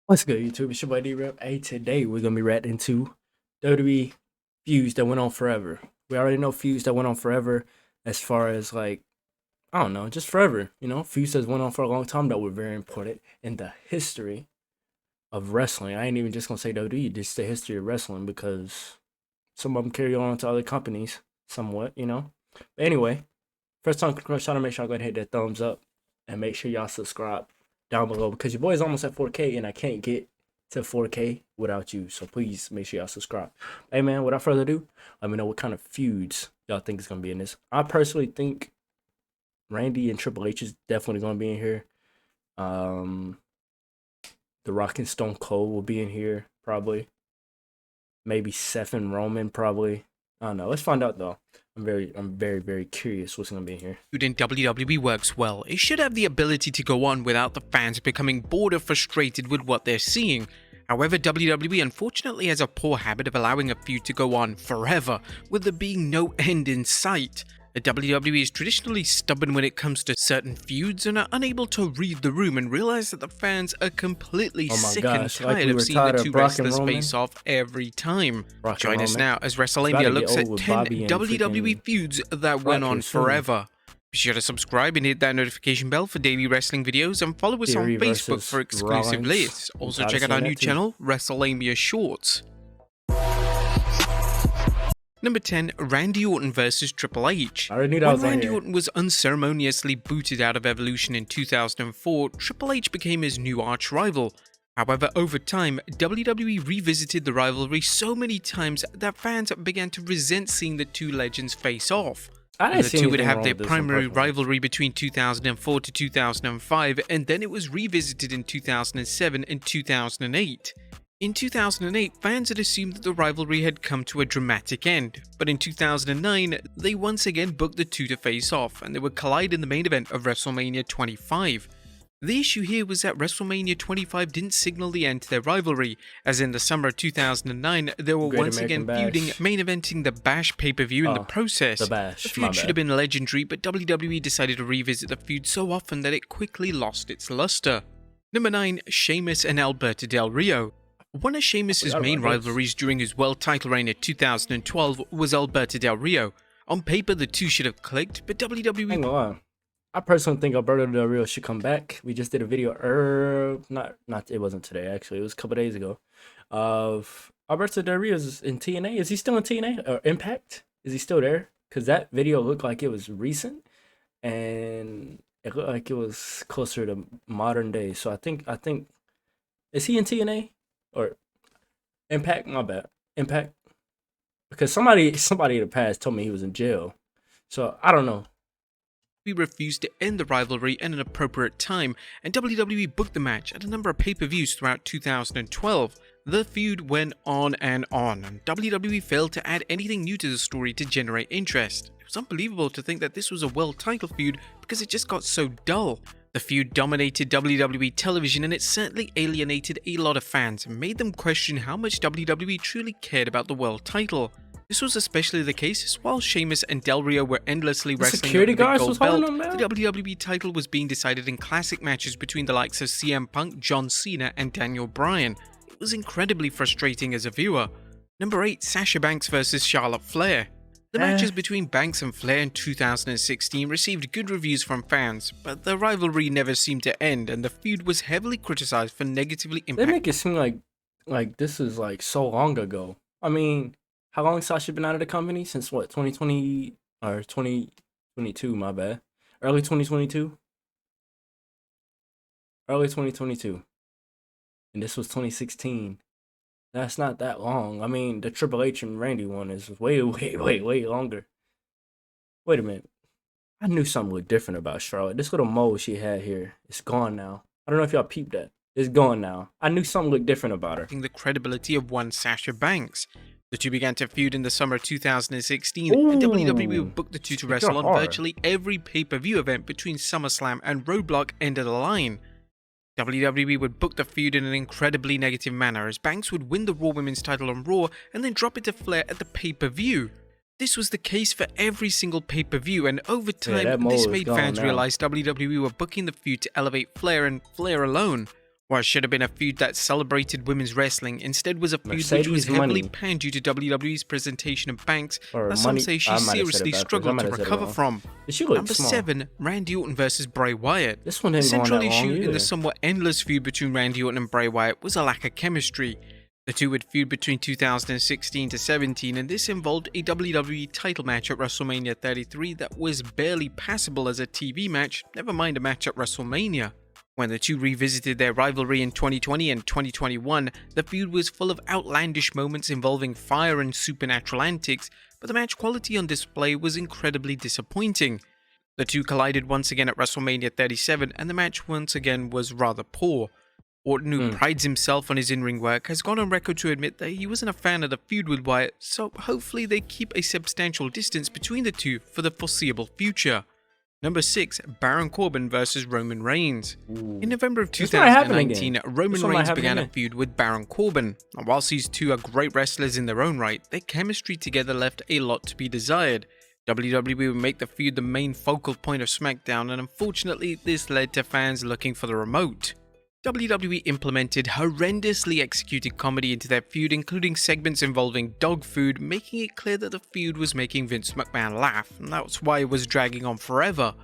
What's good, YouTube? It's your boy D-Rep. Hey, today we're gonna be reacting to WWE feuds that went on forever. We already know feuds that went on forever, as far as like I don't know, just forever. Feuds that went on for a long time that were very important in the history of wrestling. I ain't even just gonna say WWE, just the history of wrestling because some of them carry on to other companies somewhat. But anyway, first time, trying to make sure I go ahead and hit that thumbs up and make sure y'all subscribe down below because your boy is almost at 4K and I can't get to 4K without you. So please make sure y'all subscribe. Hey man, without further ado, let me know what kind of feuds y'all think is gonna be in this. I personally think Randy and Triple H is definitely gonna be in here. The Rock and Stone Cold will be in here probably. Maybe Seth and Roman probably. I don't know. Let's find out though. I'm very curious what's gonna be in here. Feud in WWE works well. It should have the ability to go on without the fans becoming bored or frustrated with what they're seeing. However, WWE unfortunately has a poor habit of allowing a feud to go on forever, with there being no end in sight. The WWE is traditionally stubborn when it comes to certain feuds and are unable to read the room and realize that the fans are completely sick and tired of seeing the two wrestlers face off every time. Join us now as WrestleMania looks at 10 WWE feuds that went on forever. Be sure to subscribe and hit that notification bell for daily wrestling videos and follow us on Facebook for exclusive lists. Also check out our new channel, WrestleMania Shorts. Number 10, Randy Orton vs Triple H. When Randy Orton was unceremoniously booted out of Evolution in 2004, Triple H became his new arch rival. However, over time, WWE revisited the rivalry so many times that fans began to resent seeing the two legends face off. The two would have their primary rivalry between 2004 to 2005, and then it was revisited in 2007 and 2008. In 2008, fans had assumed that the rivalry had come to a dramatic end, but in 2009, they once again booked the two to face off, and they would collide in the main event of WrestleMania 25. The issue here was that WrestleMania 25 didn't signal the end to their rivalry, as in the summer of 2009, they were once again feuding, main eventing the Bash pay-per-view in the process. The feud should have been legendary, but WWE decided to revisit the feud so often that it quickly lost its luster. Number 9, Sheamus and Alberto Del Rio. One of Sheamus' main rivalries during his world title reign in 2012 was Alberto Del Rio. On paper, the two should have clicked, but WWE... I personally think Alberto Del Rio should come back. We just did a video, it wasn't today actually, it was a couple days ago, of Alberto Del Rio is in TNA. Is he still in TNA or Impact? Is he still there? Because that video looked like it was recent, and it looked like it was closer to modern day. So I think, is he in TNA? Or Impact, my bad. Impact. Because somebody in the past told me he was in jail. So I don't know. We refused to end the rivalry at an appropriate time, and WWE booked the match at a number of pay-per-views throughout 2012. The feud went on, and WWE failed to add anything new to the story to generate interest. It was unbelievable to think that this was a world title feud because it just got so dull. The feud dominated WWE television, and it certainly alienated a lot of fans and made them question how much WWE truly cared about the world title. This was especially the case as while Sheamus and Del Rio were endlessly wrestling over the gold belt, the WWE title was being decided in classic matches between the likes of CM Punk, John Cena, and Daniel Bryan. It was incredibly frustrating as a viewer. Number 8, Sasha Banks vs Charlotte Flair. The matches between Banks and Flair in 2016 received good reviews from fans, but the rivalry never seemed to end, and the feud was heavily criticized for negatively impacting. They make it seem like this is like so long ago. I mean, how long has Sasha been out of the company? Since what, 2020 or 2022? My bad. Early 2022. Early 2022, and this was 2016. That's not that long. I mean, the Triple H and Randy one is way longer. Wait a minute. I knew something looked different about Charlotte. This little mole she had here, it's gone now. I don't know if y'all peeped that. It's gone now. I knew something looked different about her. The credibility of one Sasha Banks. The two began to feud in the summer of 2016, and WWE booked the two to wrestle on virtually every pay-per-view event between SummerSlam and Roadblock End of the Line. WWE would book the feud in an incredibly negative manner, as Banks would win the Raw Women's title on Raw and then drop it to Flair at the pay-per-view. This was the case for every single pay-per-view, and over time, this made fans realize WWE were booking the feud to elevate Flair and Flair alone. What should have been a feud that celebrated women's wrestling instead was a feud which was Mercedes heavily Money. panned due to WWE's presentation of Banks Or that some Money. say she I might have said it seriously backwards. I struggled might to have said it recover wrong. from. She looked Number small. 7, Randy Orton vs Bray Wyatt. This one The didn't go on central that long issue in either. the somewhat endless feud between Randy Orton and Bray Wyatt was a lack of chemistry. The two would feud between 2016 to 17, and this involved a WWE title match at WrestleMania 33 that was barely passable as a TV match, never mind a match at WrestleMania. When the two revisited their rivalry in 2020 and 2021, the feud was full of outlandish moments involving fire and supernatural antics, but the match quality on display was incredibly disappointing. The two collided once again at WrestleMania 37, and the match once again was rather poor. Orton, who prides himself on his in-ring work, has gone on record to admit that he wasn't a fan of the feud with Wyatt, so hopefully they keep a substantial distance between the two for the foreseeable future. Number 6, Baron Corbin vs Roman Reigns. In November of 2019, Roman Reigns began a feud with Baron Corbin, and whilst these two are great wrestlers in their own right, their chemistry together left a lot to be desired. WWE would make the feud the main focal point of SmackDown, and unfortunately this led to fans looking for the remote. WWE implemented horrendously executed comedy into their feud, including segments involving dog food, making it clear that the feud was making Vince McMahon laugh, and that's why it was dragging on forever.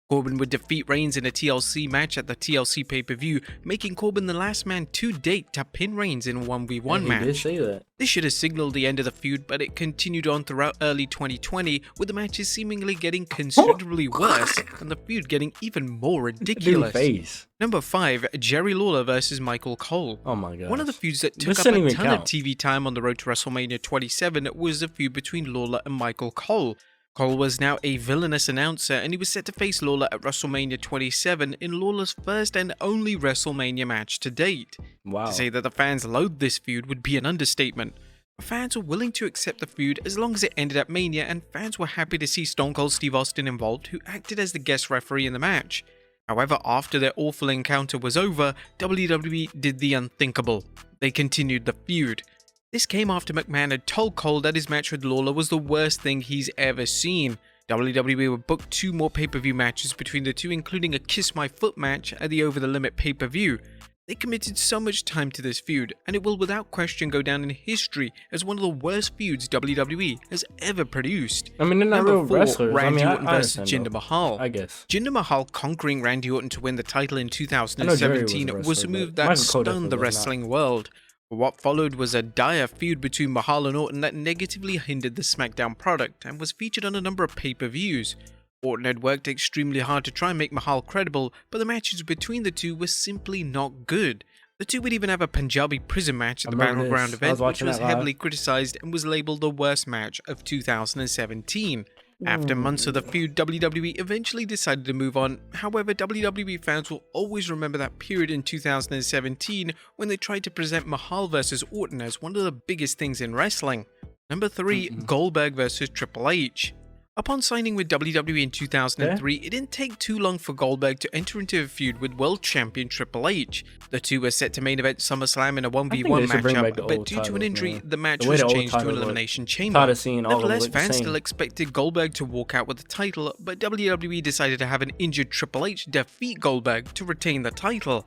Corbin would defeat Reigns in a TLC match at the TLC pay-per-view, making Corbin the last man to date to pin Reigns in a 1v1 match. He did say that. This should have signaled the end of the feud, but it continued on throughout early 2020, with the matches seemingly getting considerably worse and the feud getting even more ridiculous. Face. Number 5, Jerry Lawler vs Michael Cole. Oh my god. One of the feuds that took up a ton of TV time on the road to WrestleMania 27 was the feud between Lawler and Michael Cole. Cole was now a villainous announcer, and he was set to face Lawler at WrestleMania 27 in Lawler's first and only WrestleMania match to date. Wow. To say that the fans loathed this feud would be an understatement. But fans were willing to accept the feud as long as it ended at Mania, and fans were happy to see Stone Cold Steve Austin involved, who acted as the guest referee in the match. However, after their awful encounter was over, WWE did the unthinkable. They continued the feud. This came after McMahon had told Cole that his match with Lawler was the worst thing he's ever seen. WWE would book 2 more pay-per-view matches between the two, including a Kiss My Foot match at the Over the Limit pay-per-view. They committed so much time to this feud, and it will without question go down in history as one of the worst feuds WWE has ever produced. I mean, they're not real wrestlers. Randy I Orton versus Jinder Mahal. I guess. Jinder Mahal conquering Randy Orton to win the title in 2017 was a move that stunned the wrestling world. What followed was a dire feud between Mahal and Orton that negatively hindered the SmackDown product and was featured on a number of pay-per-views. Orton had worked extremely hard to try and make Mahal credible, but the matches between the two were simply not good. The two would even have a Punjabi prison match at the Battleground event, which was heavily criticized and was labeled the worst match of 2017. After months of the feud, WWE eventually decided to move on. However, WWE fans will always remember that period in 2017 when they tried to present Mahal vs Orton as one of the biggest things in wrestling. Number 3, Goldberg vs Triple H. Upon signing with WWE in 2003, it didn't take too long for Goldberg to enter into a feud with world champion Triple H. The two were set to main event SummerSlam in a 1v1 matchup, but due to an injury, the match was changed to an Elimination Chamber. Nevertheless, fans still expected Goldberg to walk out with the title, but WWE decided to have an injured Triple H defeat Goldberg to retain the title.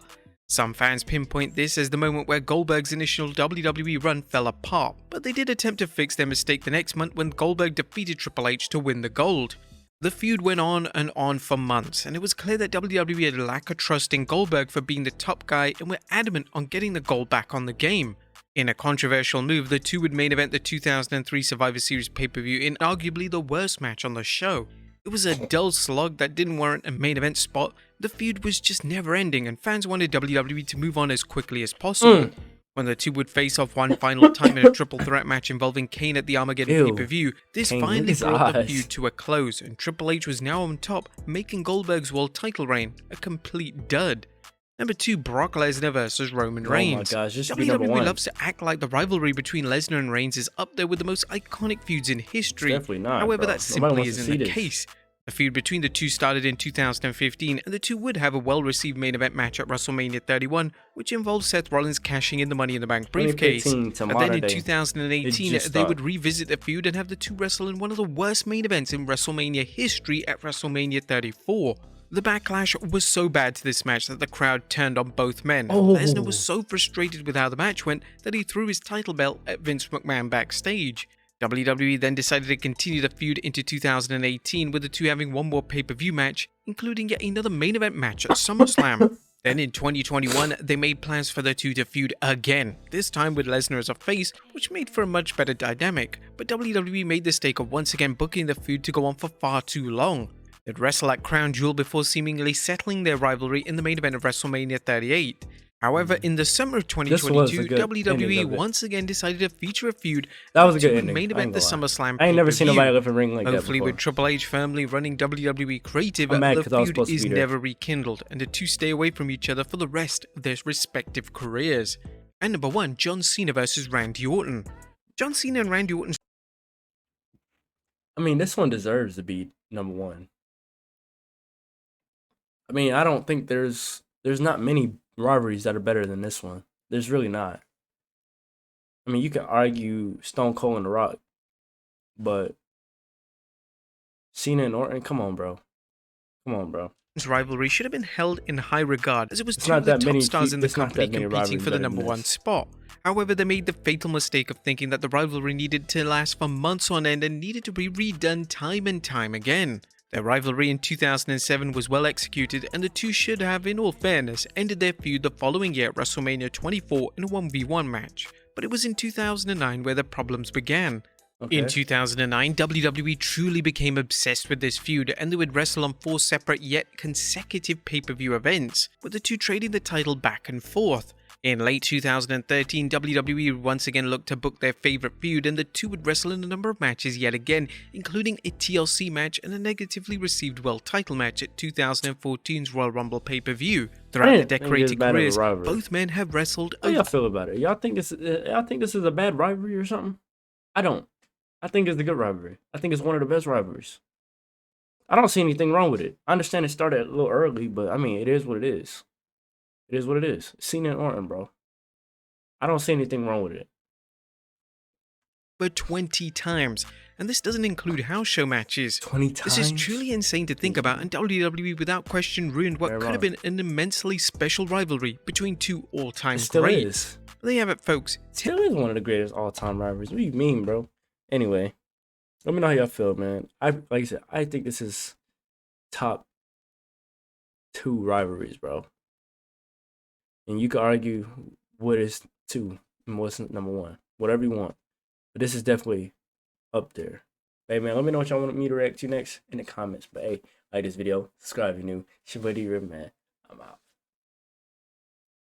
Some fans pinpoint this as the moment where Goldberg's initial WWE run fell apart, but they did attempt to fix their mistake the next month when Goldberg defeated Triple H to win the gold. The feud went on and on for months, and it was clear that WWE had a lack of trust in Goldberg for being the top guy and were adamant on getting the gold back on the game. In a controversial move, the two would main event the 2003 Survivor Series pay-per-view in arguably the worst match on the show. It was a dull slog that didn't warrant a main event spot. The feud was just never ending, and fans wanted WWE to move on as quickly as possible. When the two would face off one final time in a triple threat match involving Kane at the Armageddon pay-per-view, this finally brought the feud to a close, and Triple H was now on top, making Goldberg's world title reign a complete dud. Number 2, Brock Lesnar vs Roman Reigns. Oh my gosh, this should be number 1. WWE loves to act like the rivalry between Lesnar and Reigns is up there with the most iconic feuds in history. Definitely not. However, bro. that simply isn't the case. The feud between the two started in 2015, and the two would have a well-received main event match at WrestleMania 31, which involved Seth Rollins cashing in the Money in the Bank briefcase. And then in 2018, they would revisit the feud and have the two wrestle in one of the worst main events in WrestleMania history at WrestleMania 34. The backlash was so bad to this match that the crowd turned on both men. Oh. Lesnar was so frustrated with how the match went that he threw his title belt at Vince McMahon backstage. WWE then decided to continue the feud into 2018, with the two having one more pay-per-view match, including yet another main event match at SummerSlam. Then in 2021, they made plans for the two to feud again, this time with Lesnar as a face, which made for a much better dynamic, but WWE made the mistake of once again booking the feud to go on for far too long. They'd wrestle at Crown Jewel before seemingly settling their rivalry in the main event of WrestleMania 38. However, in the summer of 2022, WWE once again decided to feature a feud that was a good would ending. main event the SummerSlam I ain't never seen pay-per-view. nobody lift a ring like that Hopefully, before. with Triple H firmly running WWE creative, I'm mad the 'cause I was feud supposed to is be there. never rekindled, and the two stay away from each other for the rest of their respective careers. And number 1, John Cena versus Randy Orton. John Cena and Randy Orton. I mean, this one deserves to be number 1. I mean, I don't think there's not many rivalries that are better than this one. There's really not. I mean, you can argue Stone Cold and The Rock, but Cena and Orton, come on, bro. Come on, bro. Rivalry should have been held in high regard, as it was It's two not of the that top many stars fe- in the it's not company that many competing rivalries for the better than number 1 this. spot. However, they made the fatal mistake of thinking that the rivalry needed to last for months on end and needed to be redone time and time again. Their rivalry in 2007 was well executed, and the two should have, in all fairness, ended their feud the following year at WrestleMania 24 in a 1v1 match. But it was in 2009 where the problems began. Okay. In 2009, WWE truly became obsessed with this feud, and they would wrestle on 4 separate yet consecutive pay-per-view events, with the two trading the title back and forth. In late 2013, WWE would once again look to book their favorite feud, and the two would wrestle in a number of matches yet again, including a TLC match and a negatively received world title match at 2014's Royal Rumble pay-per-view. Throughout their decorated careers, both men have wrestled. How y'all feel about it? Y'all think this is a bad rivalry or something? I don't. I think it's a good rivalry. I think it's one of the best rivalries. I don't see anything wrong with it. I understand it started a little early, but I mean, it is what it is. It is what it is. Cena and Orton, bro. I don't see anything wrong with it. But 20 times, and this doesn't include house show matches. 20 times? This is truly insane to think about, and WWE without question ruined what could have been an immensely special rivalry between two all-time greats. Still is. There you have it, folks. Still is one of the greatest all-time rivalries. What do you mean, bro? Anyway, let me know how y'all feel, man. Like I said, I think this is top 2 rivalries, bro. And you can argue what is 2 and what's number 1. Whatever you want. But this is definitely up there. Hey, man, let me know what y'all want me to react to next in the comments. But hey, like this video, subscribe if you're new. It's your boy D-Rip, man. I'm out.